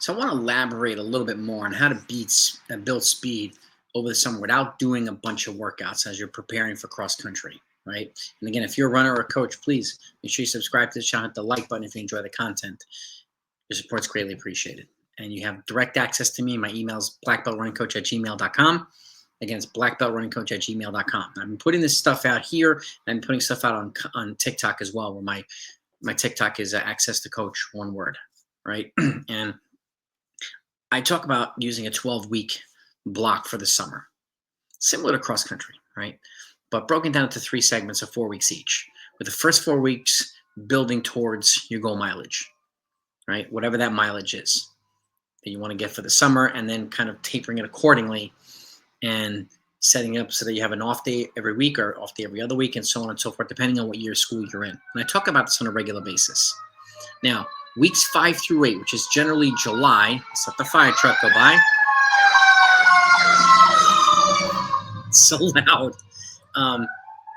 So I want to elaborate a little bit more on how to build speed over the summer without doing a bunch of workouts as you're preparing for cross country, right? And again, if you're a runner or a coach, please make sure you subscribe to the channel, hit the like button if you enjoy the content. Your support's greatly appreciated. And you have direct access to me. My email is blackbeltrunningcoach@gmail.com. Again, it's blackbeltrunningcoach@gmail.com. I've been putting this stuff out here, and I'm putting stuff out on TikTok as well, where my TikTok is access to coach, one word, right? And I talk about using a 12-week block for the summer, similar to cross country, right? But broken down into 3 segments of 4 weeks each, with the first 4 weeks building towards your goal mileage, right? Whatever that mileage is that you want to get for the summer, and then kind of tapering it accordingly and setting it up so that you have an off day every week or off day every other week, and so on and so forth, depending on what year of school you're in. And I talk about this on a regular basis. Now, weeks 5 through 8, which is generally July. Let's let the fire truck go by. It's so loud.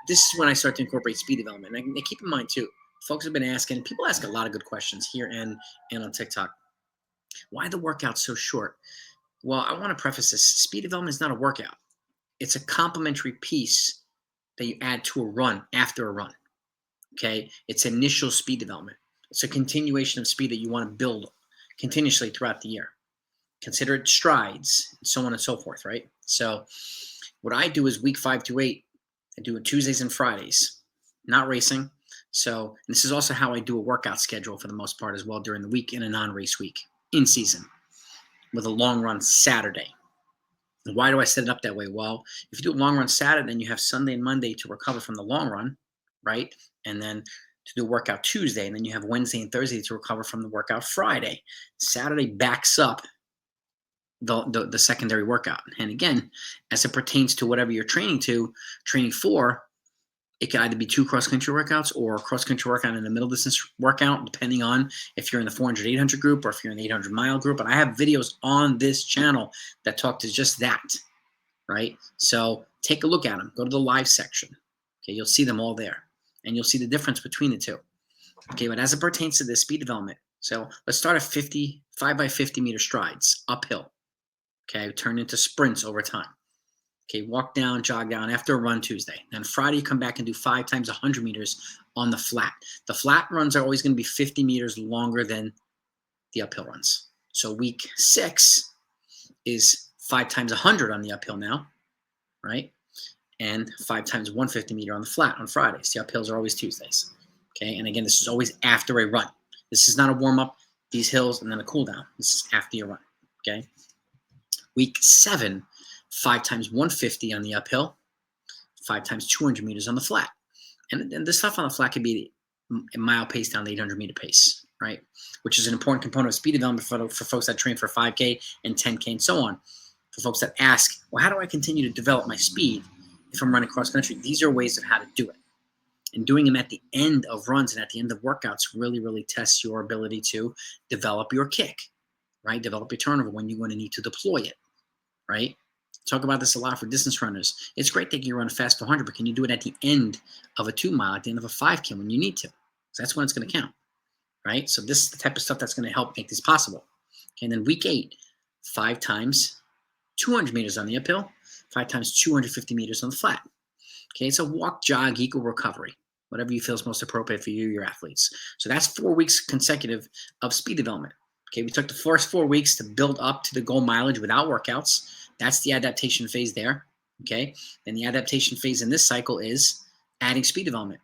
This is when I start to incorporate speed development. And keep in mind, too, folks have been asking, people ask a lot of good questions here and on TikTok. Why the workout so short? Well, I want to preface this. Speed development is not a workout. It's a complementary piece that you add to a run after a run. Okay? It's initial speed development. It's a continuation of speed that you want to build continuously throughout the year. Consider it strides, and so on and so forth, right? So what I do is week 5 through 8, I do it Tuesdays and Fridays, not racing. So this is also how I do a workout schedule for the most part as well during the week in a non-race week in season with a long run Saturday. And why do I set it up that way? Well, if you do a long run Saturday, then you have Sunday and Monday to recover from the long run, right? And then to do a workout Tuesday, and then you have Wednesday and Thursday to recover from the workout Friday. Saturday backs up the secondary workout. And again, as it pertains to whatever you're training for, it can either be 2 cross-country workouts or a cross-country workout and a middle distance workout, depending on if you're in the 400, 800 group or if you're in the 800-mile group. And I have videos on this channel that talk to just that, right? So take a look at them. Go to the live section. Okay, you'll see them all there. And you'll see the difference between the two. Okay, but as it pertains to this speed development, so let's start at 5 by 50 meter strides uphill. Okay, turn into sprints over time. Okay, walk down, jog down after a run Tuesday. Then Friday, you come back and do 5 times 100 meters on the flat. The flat runs are always going to be 50 meters longer than the uphill runs. So week 6 is 5 times 100 on the uphill now, right? And 5 times 150 meter on the flat on Fridays. The uphills are always Tuesdays. Okay, and again, this is always after a run. This is not a warm-up, these hills, and then a cool down. This is after your run, okay? Week 7, 5 times 150 on the uphill, 5 times 200 meters on the flat. And the stuff on the flat could be a mile pace down the 800-meter pace, right? Which is an important component of speed development for folks that train for 5K and 10K and so on. For folks that ask, well, how do I continue to develop my speed if I'm running cross-country? These are ways of how to do it. And doing them at the end of runs and at the end of workouts really, really tests your ability to develop your kick, right? Develop your turnover when you're going to need to deploy it, right? Talk about this a lot for distance runners. It's great that you run a fast 400, but can you do it at the end of a 2 mile, at the end of a 5K when you need to? So that's when it's going to count, right? So this is the type of stuff that's going to help make this possible. Okay, and then week 8, 5 times 200 meters on the uphill, 5 times 250 meters on the flat. Okay, it's a walk, jog, equal recovery, whatever you feel is most appropriate for you, your athletes. So that's 4 weeks consecutive of speed development. Okay, we took the first 4 weeks to build up to the goal mileage without workouts. That's the adaptation phase there. Okay, and the adaptation phase in this cycle is adding speed development,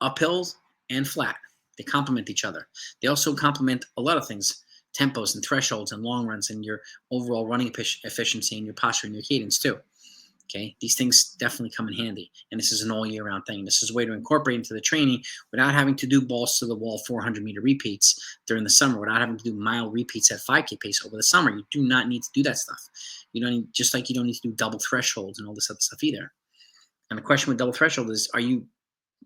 uphills and flat. They complement each other. They also complement a lot of things, tempos and thresholds and long runs and your overall running efficiency and your posture and your cadence too. Okay, these things definitely come in handy, and this is an all year round thing. This is a way to incorporate into the training without having to do balls to the wall 400-meter repeats during the summer, without having to do mile repeats at 5K pace over the summer. You do not need to do that stuff. You don't need, just like you don't need to do double thresholds and all this other stuff either. And the question with double threshold is, are you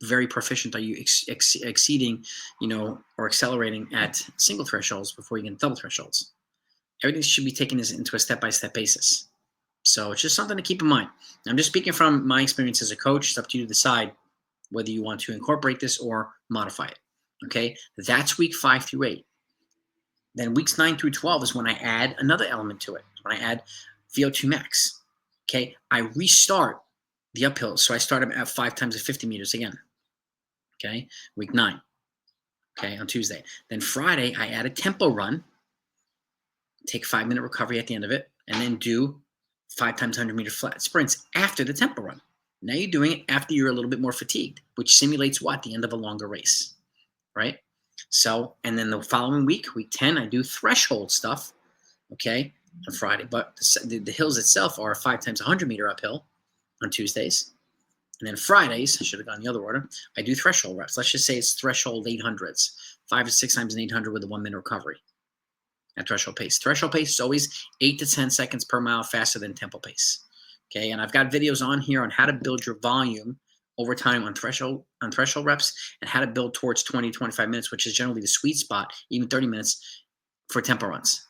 very proficient? Are you exceeding, or accelerating at single thresholds before you get double thresholds? Everything should be taken into a step-by-step basis. So it's just something to keep in mind. I'm just speaking from my experience as a coach. It's up to you to decide whether you want to incorporate this or modify it. Okay, that's week 5 through 8. Then weeks 9 through 12 is when I add another element to it. When I add VO2 max. Okay, I restart the uphill. So I start at 5 times at 50 meters again. Okay, week 9. Okay, on Tuesday. Then Friday, I add a tempo run, take a 5-minute recovery at the end of it, and then do 5 times 100-meter flat sprints after the tempo run. Now you're doing it after you're a little bit more fatigued, which simulates what? The end of a longer race, right? So, and then the following week, week 10, I do threshold stuff, okay, on Friday. But the hills itself are 5 times 100-meter uphill on Tuesdays. And then Fridays, I should have gone the other order, I do threshold reps. Let's just say it's threshold 800s, 5 to 6 times an 800 with a 1-minute recovery at threshold pace. Threshold pace is always 8 to 10 seconds per mile faster than tempo pace. Okay, and I've got videos on here on how to build your volume over time on threshold reps and how to build towards 20, 25 minutes, which is generally the sweet spot, even 30 minutes for tempo runs.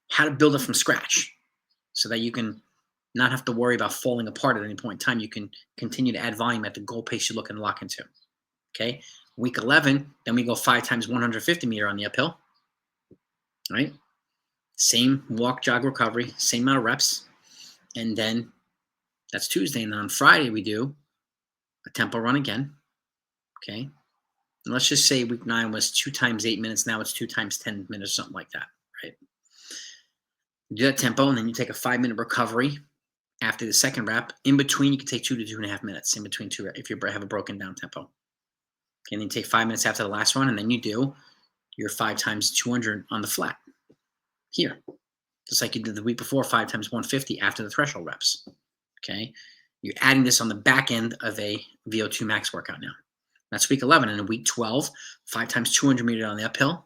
How to build it from scratch so that you can not have to worry about falling apart at any point in time. You can continue to add volume at the goal pace you're looking to lock into. Okay, week 11, then we go 5 times 150 meter on the uphill, right? Same walk, jog, recovery, same amount of reps. And then that's Tuesday. And then on Friday, we do a tempo run again. Okay. And let's just say week 9 was 2 times 8 minutes. Now it's 2 times 10 minutes, something like that, right? You do that tempo, and then you take a 5-minute recovery after the second rep. In between, you can take 2 to 2.5 minutes in between two if you have a broken down tempo. Okay, and then you take 5 minutes after the last one, and then you do your 5 times 200 on the flat here. Just like you did the week before, 5 times 150 after the threshold reps. Okay, you're adding this on the back end of a VO2 max workout now. That's week 11. And in week 12, 5 times 200 meter on the uphill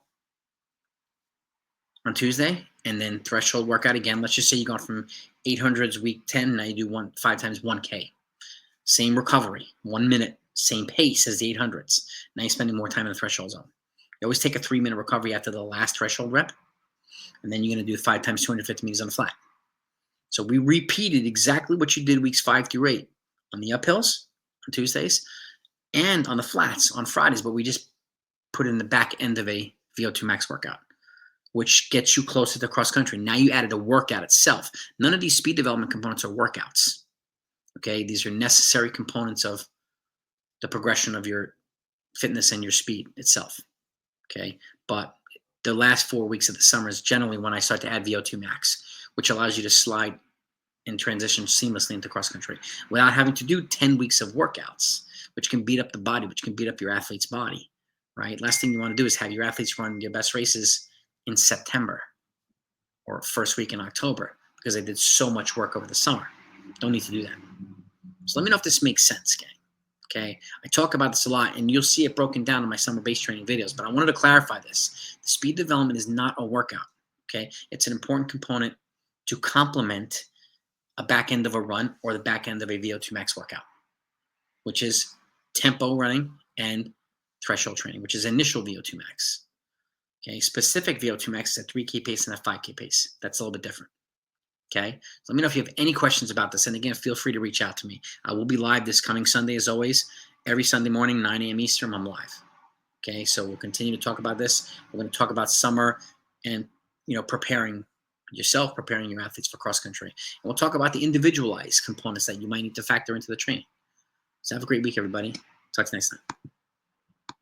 on Tuesday, and then threshold workout again. Let's just say you go from 800s week 10, now you do 5 times 1K. Same recovery, 1 minute, same pace as the 800s. Now you're spending more time in the threshold zone. You always take a 3-minute recovery after the last threshold rep, and then you're going to do 5 times 250 meters on the flat. So we repeated exactly what you did weeks 5 through 8 on the uphills on Tuesdays and on the flats on Fridays, but we just put it in the back end of a VO2 max workout, which gets you closer to cross country. Now you added a workout itself. None of these speed development components are workouts. Okay, these are necessary components of the progression of your fitness and your speed itself. Okay, but the last 4 weeks of the summer is generally when I start to add VO2 max, which allows you to slide and transition seamlessly into cross country without having to do 10 weeks of workouts, which can beat up the body, which can beat up your athlete's body, right? Last thing you want to do is have your athletes run your best races in September or first week in October because they did so much work over the summer. Don't need to do that. So let me know if this makes sense, gang. Okay, I talk about this a lot, and you'll see it broken down in my summer base training videos, but I wanted to clarify this. The speed development is not a workout, okay? It's an important component to complement a back end of a run or the back end of a VO2 max workout, which is tempo running and threshold training, which is initial VO2 max. Okay, specific VO2 max is a 3K pace and a 5K pace. That's a little bit different. Okay, so let me know if you have any questions about this. And again, feel free to reach out to me. I will be live this coming Sunday, as always. Every Sunday morning, 9 a.m. Eastern, I'm live. Okay, so we'll continue to talk about this. We're going to talk about summer and, preparing yourself, preparing your athletes for cross country. And we'll talk about the individualized components that you might need to factor into the training. So have a great week, everybody. Talk to you next time.